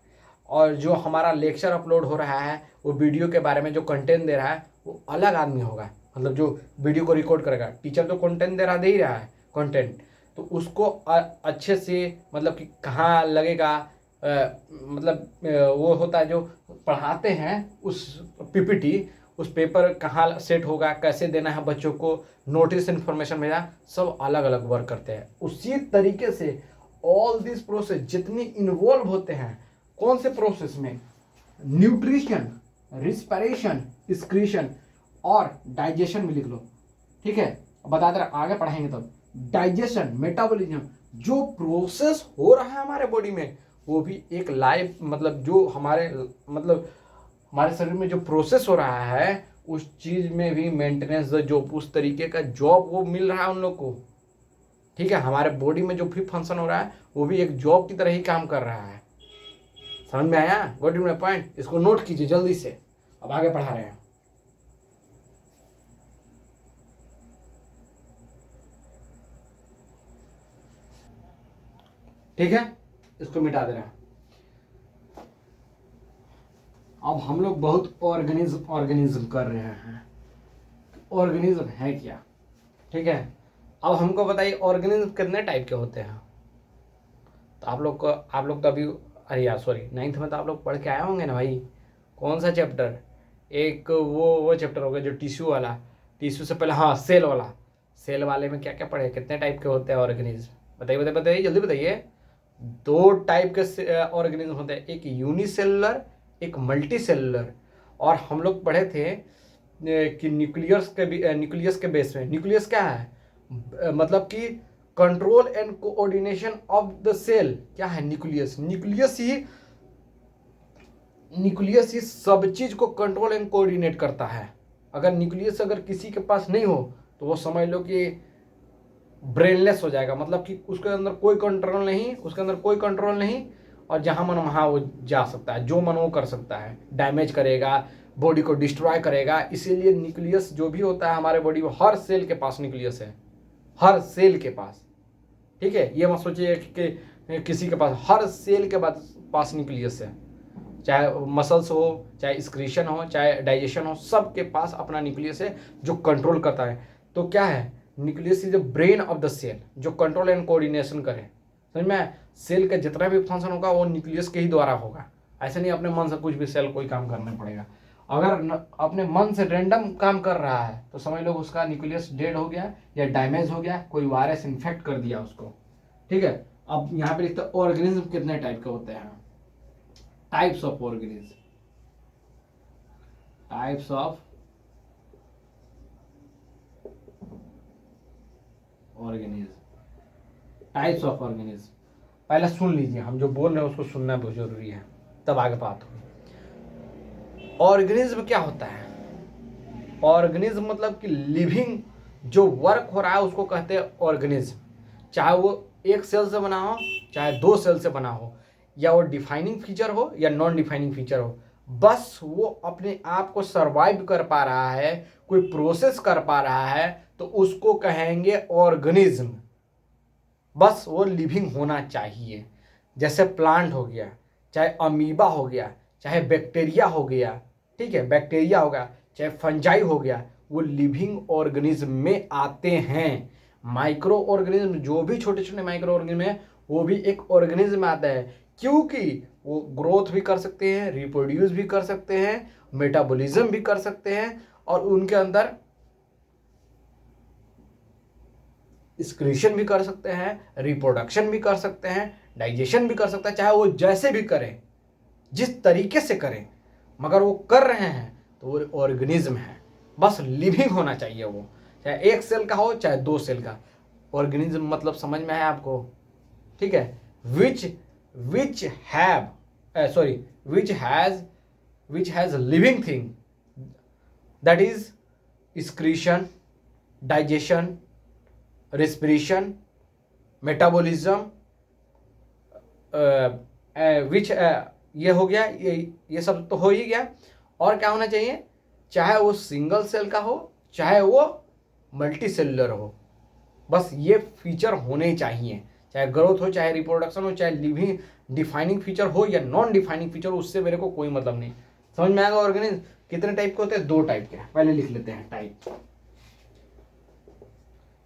और जो हमारा लेक्चर अपलोड हो रहा है, वो वीडियो के बारे में जो कंटेंट दे रहा है वो अलग आदमी होगा, मतलब जो वीडियो को रिकॉर्ड करेगा। टीचर तो कंटेंट दे ही रहा है कंटेंट, तो उसको अच्छे से मतलब कि कहाँ लगेगा, मतलब वो होता है जो पढ़ाते हैं उस PPT, उस पेपर कहाँ सेट होगा, कैसे देना है बच्चों को, नोटिस इन्फॉर्मेशन भेजा, सब अलग अलग वर्क करते हैं। उसी तरीके से ऑल दिस प्रोसेस जितनी इन्वॉल्व होते हैं, कौन से प्रोसेस में, न्यूट्रिशन, रिस्पिरेशन, एक्सक्रीशन और डाइजेशन में लिख लो, ठीक है। बताते रहे, आगे पढ़ाएंगे तब। डाइजेशन, मेटाबॉलिज्म, जो प्रोसेस हो रहा है हमारे बॉडी में, वो भी एक लाइव, मतलब जो हमारे मतलब हमारे शरीर में जो प्रोसेस हो रहा है उस चीज में भी मेंटेनेंस, जो उस तरीके का जॉब वो मिल रहा है उन लोग को, ठीक है। हमारे बॉडी में जो भी फंक्शन हो रहा है वो भी एक जॉब की तरह ही काम कर रहा है। समझ में आया? Got you my point? इसको नोट कीजिए जल्दी से, अब आगे पढ़ा रहे हैं। ठीक है, इसको मिटा दे रहे हैं। अब हम लोग बहुत ऑर्गेनिज्म कर रहे हैं। ऑर्गेनिज्म है क्या, ठीक है। अब हमको बताइए ऑर्गेनिज्म कितने टाइप के होते हैं। तो आप लोग तो अभी, अरे यार सॉरी, 9th में तो आप लोग पढ़ के आए होंगे ना भाई। कौन सा चैप्टर? एक वो चैप्टर होगा जो टिश्यू वाला, टिश्यू से पहले, हाँ, सेल वाला। सेल वाले में क्या क्या पढ़े, कितने टाइप के होते हैं ऑर्गेनिज्म? बताइए बताइए बताइए, जल्दी बताइए। 2 टाइप के ऑर्गेनिज्म होते हैं, एक यूनिसेलुलर, एक मल्टी सेलुलर। और हम लोग पढ़े थे कि न्यूक्लियस के बेस में, न्यूक्लियस क्या है, मतलब कि control and coordination of the cell. क्या है न्यूक्लियस? न्यूक्लियस ही सब चीज को कंट्रोल एंड कोऑर्डिनेट करता है। अगर न्यूक्लियस अगर किसी के पास नहीं हो तो वो समझ लो कि ब्रेनलेस हो जाएगा, मतलब कि उसके अंदर कोई कंट्रोल नहीं, उसके अंदर कोई कंट्रोल नहीं, और जहां मन वहां वो जा सकता है, जो मन वो कर सकता है, डैमेज करेगा, बॉडी को डिस्ट्रॉय करेगा। इसीलिए न्यूक्लियस जो भी होता है हमारे बॉडी में, हर सेल के पास न्यूक्लियस है, हर सेल के पास, ठीक है। ये मत सोचिए कि किसी के पास, हर सेल के पास न्यूक्लियस है, चाहे मसल्स हो, चाहे एक्सक्रीशन हो, चाहे डाइजेशन हो, सबके पास अपना न्यूक्लियस है जो कंट्रोल करता है। तो क्या है, nucleus is the brain of the cell, जो कंट्रोल एंड कोऑर्डिनेशन करे। समझ में? सेल का जितना भी फंक्शन होगा वो न्यूक्लियस के ही द्वारा होगा। ऐसे नहीं अपने मन से कुछ भी सेल कोई काम करना पड़ेगा। अगर अपने मन से रैंडम काम कर रहा है तो समझ लो उसका न्यूक्लियस डेड हो गया या डैमेज हो गया, कोई वायरस इन्फेक्ट कर दिया उसको, ठीक है। अब यहाँ पे लिखते हैं ऑर्गेनिज्म कितने टाइप के होते हैं। Types of organism, types of organism, types of organism. पहले सुन लीजिए, हम जो बोल रहे हैं उसको सुनना बहुत जरूरी है, तब आगे बात होगी। ऑर्गेनिज्म क्या होता है? ऑर्गेनिज्म मतलब कि लिविंग जो वर्क हो रहा है उसको कहते हैं ऑर्गेनिज्म। चाहे वो एक सेल से बना हो, चाहे 2 सेल से बना हो, या वो डिफाइनिंग फीचर हो या नॉन डिफाइनिंग फीचर हो, बस वो अपने आप को सरवाइव कर पा रहा है, कोई प्रोसेस कर पा रहा है, तो उसको कहेंगे ऑर्गेनिज्म। बस वो लिविंग होना चाहिए। जैसे प्लांट हो गया, चाहे अमीबा हो गया, चाहे बैक्टीरिया हो गया, ठीक है, बैक्टीरिया हो गया, चाहे फंजाई हो गया, वो लिविंग ऑर्गेनिज्म में आते हैं। माइक्रो ऑर्गेनिज्म, जो भी छोटे छोटे माइक्रो ऑर्गेनिज्म है, वो भी एक ऑर्गेनिज्म में आता है, क्योंकि वो ग्रोथ भी कर सकते हैं, रिप्रोड्यूस भी कर सकते हैं, मेटाबॉलिज्म भी कर सकते हैं, और उनके अंदर एक्सक्रीशन भी कर सकते हैं, रिप्रोडक्शन भी कर सकते हैं, डाइजेशन भी कर सकते हैं। चाहे वो जैसे भी करें, जिस तरीके से करें, मगर वो कर रहे हैं तो वो ऑर्गेनिज्म है। बस लिविंग होना चाहिए वो, चाहे 1 सेल का हो चाहे 2 सेल का। ऑर्गेनिज्म मतलब समझ में है आपको, ठीक है। Which have sorry which has living thing, that is excretion, digestion, respiration, metabolism, which ये हो गया, ये सब तो हो ही गया। और क्या होना चाहिए, चाहे वो सिंगल सेल का हो चाहे वो मल्टी सेलुलर हो, बस ये फीचर होने चाहिए। चाहे ग्रोथ हो, चाहे रिप्रोडक्शन हो, चाहे लिविंग डिफाइनिंग फीचर हो या नॉन डिफाइनिंग फीचर हो, उससे मेरे को कोई मतलब नहीं। समझ में आएगा। ऑर्गेनिज्म कितने टाइप के होते हैं, 2 टाइप के, पहले लिख लेते हैं टाइप।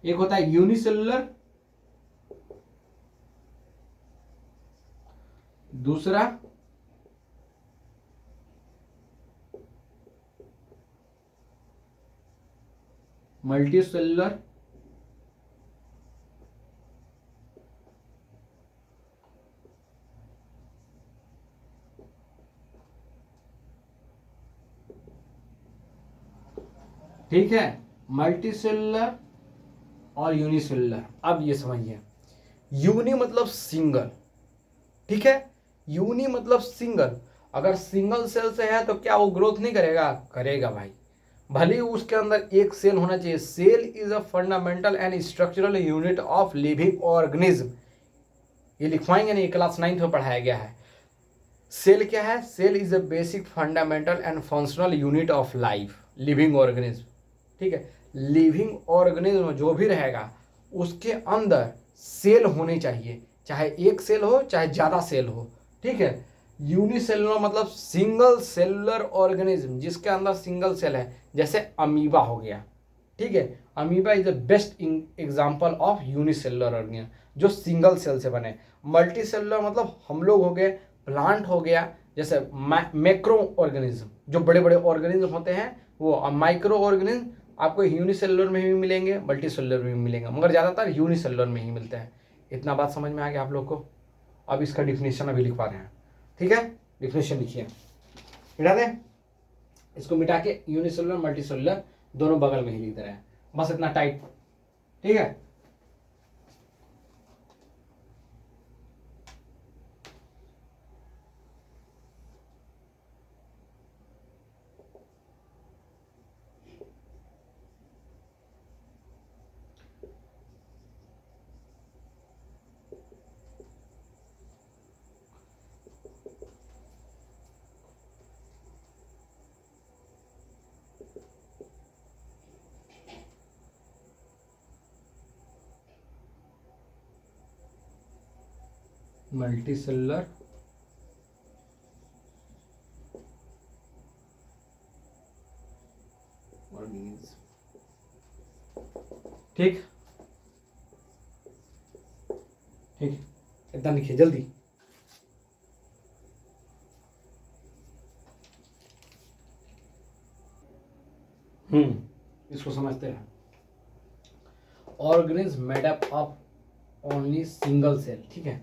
एक होता है यूनिसेलुलर, दूसरा मल्टी सेलुलर, ठीक है, मल्टी सेलुलर और यूनिसेलुलर। अब ये समझिए, यूनि मतलब सिंगल, ठीक है, यूनि मतलब सिंगल। अगर सिंगल सेल से है तो क्या वो ग्रोथ नहीं करेगा, करेगा भाई, भले ही उसके अंदर एक सेल होना चाहिए। Cell is a fundamental and structural unit of living organism, ये लिखवाएंगे नहीं, क्लास 9th में पढ़ाया गया है। सेल क्या है, cell is a basic fundamental and functional unit of life, living organism, ठीक है। लिविंग ऑर्गेनिज्म जो भी रहेगा उसके अंदर सेल होने चाहिए, चाहे एक सेल हो चाहे ज़्यादा सेल हो, ठीक है। यूनिसेलुलर मतलब सिंगल सेलुलर ऑर्गेनिज्म, जिसके अंदर सिंगल सेल है, जैसे अमीबा हो गया, ठीक है। Amoeba is the best example of unicellular organism जो सिंगल सेल से बने। मल्टी सेलुलर मतलब हम लोग हो गए, प्लांट हो गया, जैसे मैक्रो ऑर्गेनिज्म, जो बड़े बड़े ऑर्गेनिज्म होते हैं वो। माइक्रो ऑर्गेनिज्म आपको यूनिसेलुलर में भी मिलेंगे, मल्टी सेलुलर में भी मिलेंगे, मगर ज़्यादातर यूनिसेलुलर में ही मिलते हैं। इतना बात समझ में आ गया आप लोग को। अब इसका डिफिनेशन अभी लिखवा रहे हैं, ठीक है। डिफिनेशन लिखिए, मिटा दें इसको, मिटा के यूनिसेलुलर मल्टी सेलुलर दोनों बगल में ही लिख दे रहे हैं, बस इतना टाइट, ठीक है। मल्टी सेलुलर ऑर्गेनिज्म, ठीक ठीक, इतना लिखिए जल्दी। इसको समझते हैं। Organism made up of only single cell, ठीक है।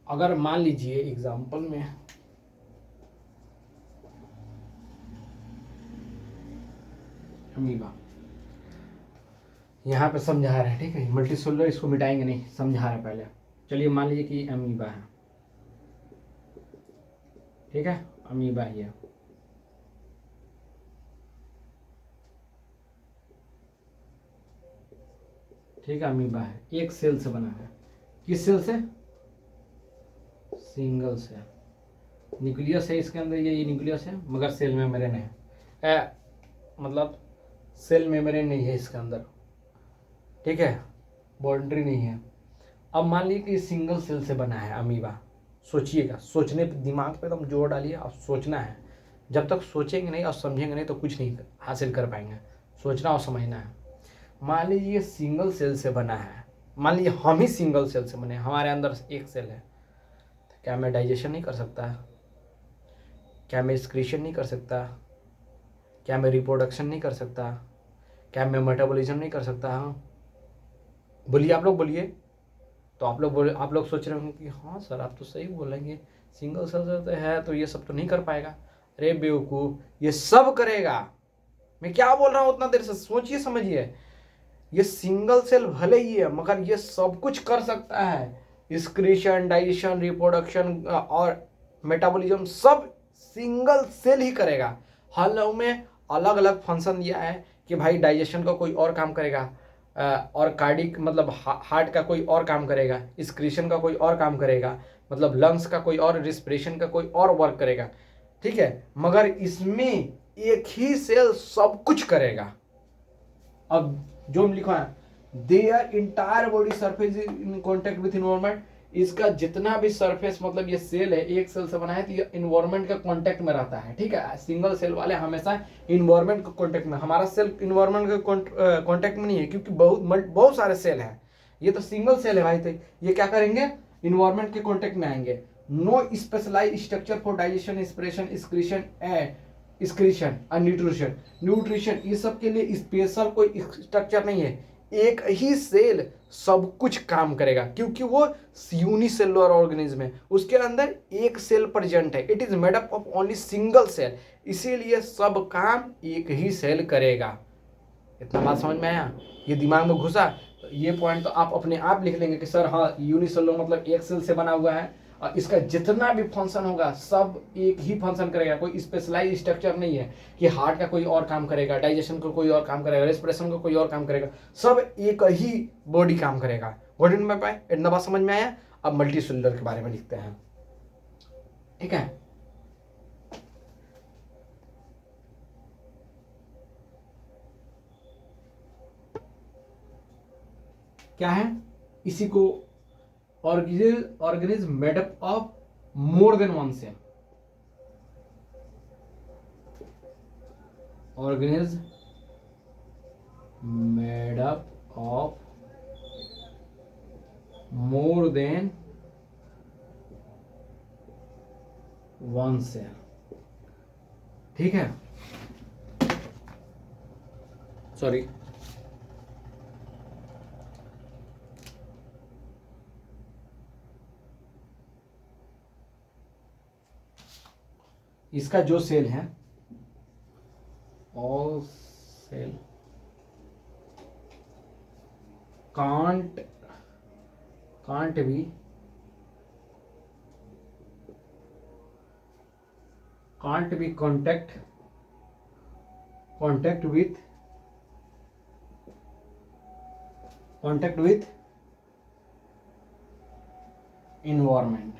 अगर मान लीजिए एग्जांपल में अमीबा, यहाँ पे समझा रहे हैं, ठीक है। मल्टी सेलुलर इसको मिटाएंगे नहीं, समझा रहे हैं पहले। चलिए मान लीजिए कि अमीबा है, ठीक है, अमीबा ही है, ठीक है। अमीबा है, एक सेल से बना है, किस सेल से, सिंगल सेल। न्यूक्लियस है इसके अंदर, ये न्यूक्लियस है, मगर सेल मेम्ब्रेन है, मतलब सेल मेम्ब्रेन नहीं है इसके अंदर, ठीक है, बाउंड्री नहीं है। अब मान लीजिए कि सिंगल सेल से बना है अमीबा। सोचिएगा, सोचने पे दिमाग पे एकदम जोर डालिए, अब सोचना है। जब तक सोचेंगे नहीं और समझेंगे नहीं तो कुछ नहीं हासिल कर पाएंगे। सोचना और समझना है। मान लीजिए ये सिंगल सेल से बना है, मान लीजिए हम ही सिंगल सेल से बने, हमारे अंदर एक सेल है, तो क्या मैं डाइजेशन नहीं कर सकता, क्या मैं एक्सक्रीशन नहीं कर सकता, क्या मैं रिप्रोडक्शन नहीं कर सकता, क्या मैं मेटाबॉलिज्म नहीं कर सकता। हाँ बोलिए, आप लोग बोलिए। तो आप लोग सोच रहे होंगे कि हाँ सर आप तो सही बोलेंगे, सिंगल सेल से है तो ये सब तो नहीं कर पाएगा। अरे बेवकूफ़, ये सब करेगा। मैं क्या बोल रहा हूँ उतना देर से, सोचिए समझिए। ये सिंगल सेल भले ही है मगर ये सब कुछ कर सकता है, एक्सक्रीशन, डाइजेशन, रिप्रोडक्शन और मेटाबॉलिज्म सब सिंगल सेल ही करेगा। हल में अलग अलग फंक्शन दिया है कि भाई डाइजेशन का कोई और काम करेगा, और कार्डिक मतलब हार्ट का कोई और काम करेगा, स्क्रीशन का कोई और काम करेगा, मतलब लंग्स का कोई और, रिस्पिरेशन का कोई और वर्क करेगा, ठीक है। मगर इसमें एक ही सेल सब कुछ करेगा। अब जो लिखा है their entire body surface in contact with environment, इसका जितना भी सरफेस मतलब ये सेल है, एक सेल से बना है तो ये इन्वायरमेंट के कांटेक्ट में रहता है, ठीक है। सिंगल सेल वाले हमेशा इन्वायरमेंट के कांटेक्ट में, हमारा सेल इन्वायरमेंट के कांटेक्ट में नहीं है क्योंकि बहुत सारे सेल हैं, ये तो सिंगल सेल है भाई, तो ये क्या करेंगे, इन्वायरमेंट के कांटेक्ट में आएंगे। No specialize structure for digestion, expression, excretion और न्यूट्रिशन, ये सब के लिए स्पेशल कोई स्ट्रक्चर नहीं है, एक ही सेल सब कुछ काम करेगा क्योंकि वो यूनिसेलुलर ऑर्गेनिज्म है, उसके अंदर एक सेल प्रेजेंट है, it is made up of only single cell, इसीलिए सब काम एक ही सेल करेगा। इतना बात समझ में आया, ये दिमाग में घुसा, ये पॉइंट तो आप अपने आप लिख लेंगे कि सर हाँ यूनिसेलुलर मतलब एक सेल से बना हुआ है और इसका जितना भी फंक्शन होगा सब एक ही फंक्शन करेगा, कोई स्पेशलाइज स्ट्रक्चर नहीं है कि हार्ट का कोई और काम करेगा, डाइजेशन का कोई और काम करेगा, रेस्पिरेशन का कोई और काम करेगा, सब एक ही बॉडी काम करेगा। गॉट इन में पाए, इतना बात समझ में आया। अब मल्टी सेलुलर के बारे में लिखते हैं, ठीक है। क्या है, इसी को organism made up of more than one cell, organism made up of more than one cell, ठीक है। सॉरी, इसका जो सेल है, all cell can't be contact with environment,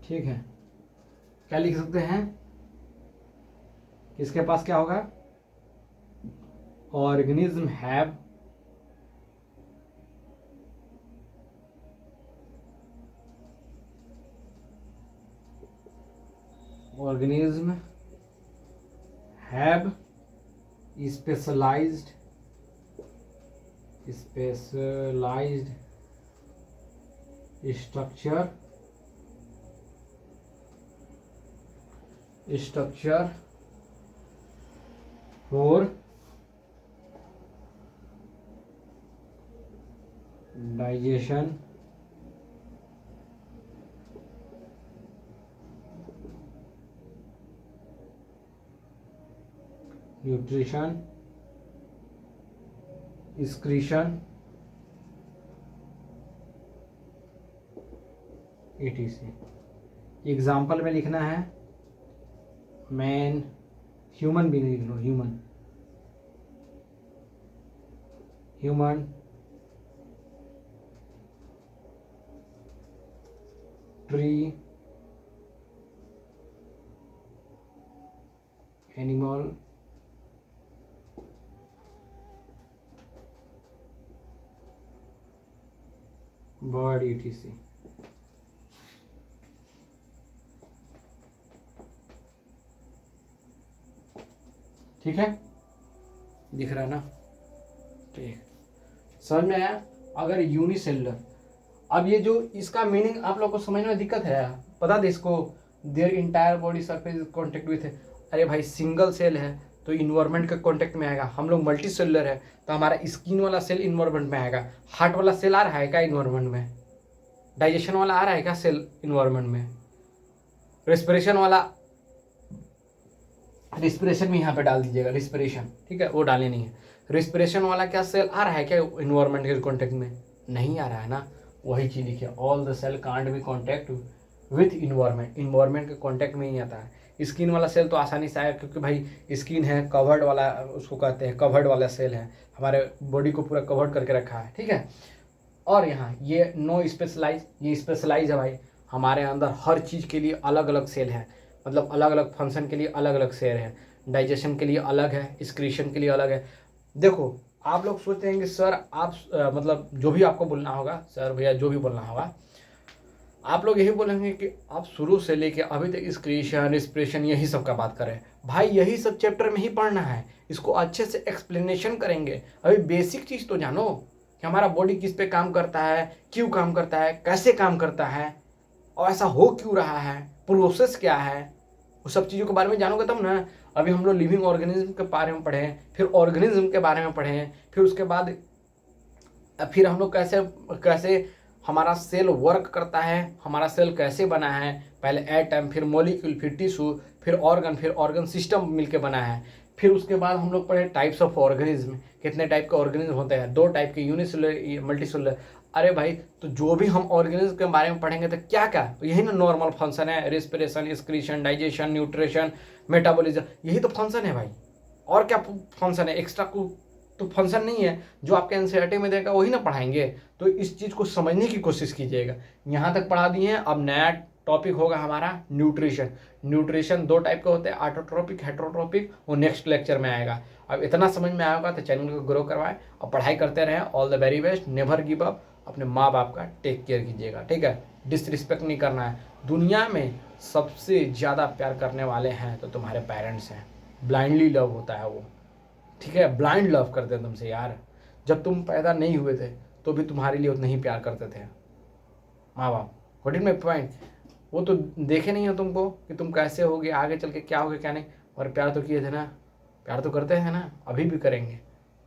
ठीक है। क्या लिख सकते हैं, इसके पास क्या होगा, organism have specialized structure for digestion, nutrition, excretion, etc। Example में लिखना है मैन, ह्यूमन भी लिख लो, human tree, animal, bird, etc। ठीक है, दिख रहा है ना, ठीक, समझ में आया। अगर यूनिसेलुलर, अब ये जो इसका मीनिंग आप लोग को समझने में दिक्कत है, पता दे इसको, their entire body surface contact with, अरे भाई सिंगल सेल है तो इन्वायरमेंट के कांटेक्ट में आएगा, हम लोग मल्टी सेलुलर है तो हमारा स्किन वाला सेल इन्वायरमेंट में आएगा, हार्ट वाला सेल आ रहा है क्या इन्वायरमेंट में, डाइजेशन वाला आ रहा है क्या सेल इन्वायरमेंट में, रेस्पिरेशन वाला, रिस्पिरेशन भी यहाँ पे डाल दीजिएगा, रिस्पिरेशन, ठीक है, वो डाले नहीं है, रिस्पिरेशन वाला क्या सेल आ रहा है क्या इन्वायरमेंट के कांटेक्ट में, नहीं आ रहा है ना, वही चीज़ लिखिए, all the cell can't be contact with environment, environment के कांटेक्ट में ही आता है, स्किन वाला सेल तो आसानी से आएगा, क्योंकि भाई स्किन है कवर्ड वाला, उसको कहते हैं कवर्ड वाला सेल है, हमारे बॉडी को पूरा कवर्ड करके रखा है, ठीक है। और यहाँ ये नो स्पेशलाइज, ये स्पेशलाइज है भाई, हमारे अंदर हर चीज़ के लिए अलग अलग सेल है, मतलब अलग अलग फंक्शन के लिए अलग अलग सेल है। डाइजेशन के लिए अलग है, एक्सक्रीशन के लिए अलग है। देखो आप लोग सोचते हैं कि सर आप मतलब जो भी आपको बोलना होगा, सर भैया जो भी बोलना होगा, आप लोग यही बोलेंगे कि आप शुरू से लेके अभी तक एक्सक्रीशन एक्सप्रेशन यही सब का बात करें। भाई यही सब चैप्टर में ही पढ़ना है, इसको अच्छे से एक्सप्लेनेशन करेंगे। अभी बेसिक चीज़ तो जानो कि हमारा बॉडी किस पे काम करता है, क्यों काम करता है, कैसे काम करता है, और ऐसा हो क्यों रहा है, प्रोसेस क्या है, उस सब चीज़ों के बारे में जानोगे तब ना। अभी हम लोग लिविंग ऑर्गेनिज्म के बारे में पढ़े, फिर ऑर्गेनिज्म के बारे में पढ़े, फिर उसके बाद फिर हम लोग कैसे कैसे हमारा सेल वर्क करता है, हमारा सेल कैसे बना है, पहले एटम, फिर मॉलिक्यूल, फिर टिश्यू, फिर ऑर्गन सिस्टम मिलके बना है। फिर उसके बाद हम लोग पढ़े टाइप्स ऑफ ऑर्गेनिज्म, कितने टाइप के ऑर्गेनिज्म होते हैं, 2 टाइप के, यूनिसेलुलर मल्टीसेलुलर। अरे भाई तो जो भी हम ऑर्गेनिज्म के बारे में पढ़ेंगे तो क्या क्या, यही ना नॉर्मल फंक्शन है, respiration, excretion, digestion, nutrition, metabolism, यही तो फंक्शन है भाई। और क्या फंक्शन है, एक्स्ट्रा को तो फंक्शन नहीं है। जो आपके एनसीईआरटी में देगा वही ना पढ़ाएंगे। तो इस चीज़ को समझने की कोशिश कीजिएगा। यहाँ तक पढ़ा दिए हैं, अब नया टॉपिक होगा हमारा न्यूट्रिशन। न्यूट्रिशन 2 टाइप के होते हैं, ऑटोट्रोपिक, हेटेरोट्रोपिक, वो नेक्स्ट लेक्चर में आएगा। अब इतना समझ में आया होगा तो चैनल को ग्रो करवाएं और पढ़ाई करते रहें। All the very best, never give up. अपने माँ बाप का टेक केयर कीजिएगा, ठीक है। डिसरिस्पेक्ट नहीं करना है। दुनिया में सबसे ज़्यादा प्यार करने वाले हैं तो तुम्हारे पेरेंट्स हैं। ब्लाइंडली लव होता है वो, ठीक है, ब्लाइंड लव करते हैं तुमसे यार। जब तुम पैदा नहीं हुए थे तो भी तुम्हारे लिए उतना ही प्यार करते थे माँ बाप। व्हाट इज माई पॉइंट, वो तो देखे नहीं हो तुमको कि तुम कैसे होगे, आगे चल के क्या होगे क्या नहीं, और प्यार तो किए थे ना, प्यार तो करते हैं ना, अभी भी करेंगे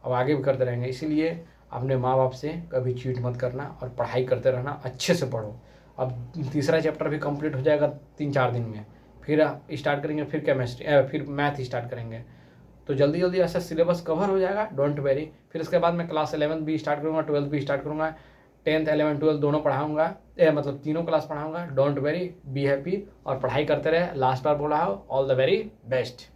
और आगे भी करते रहेंगे। इसीलिए अपने माँ बाप से कभी चीट मत करना और पढ़ाई करते रहना, अच्छे से पढ़ो। अब तीसरा चैप्टर भी कंप्लीट हो जाएगा 3-4 दिन में, फिर स्टार्ट करेंगे, फिर केमिस्ट्री, फिर मैथ स्टार्ट करेंगे। तो जल्दी जल्दी ऐसा सिलेबस कवर हो जाएगा, डोंट वेरी। फिर उसके बाद मैं क्लास 11 भी स्टार्ट करूँगा, 12 भी स्टार्ट करूँगा, 10th 11 12 दोनों पढ़ाऊँगा, मतलब तीनों क्लास पढ़ाऊँगा। डोंट वेरी, बी हैप्पी और पढ़ाई करते रहे। लास्ट बार बोला हो, ऑल द वेरी बेस्ट।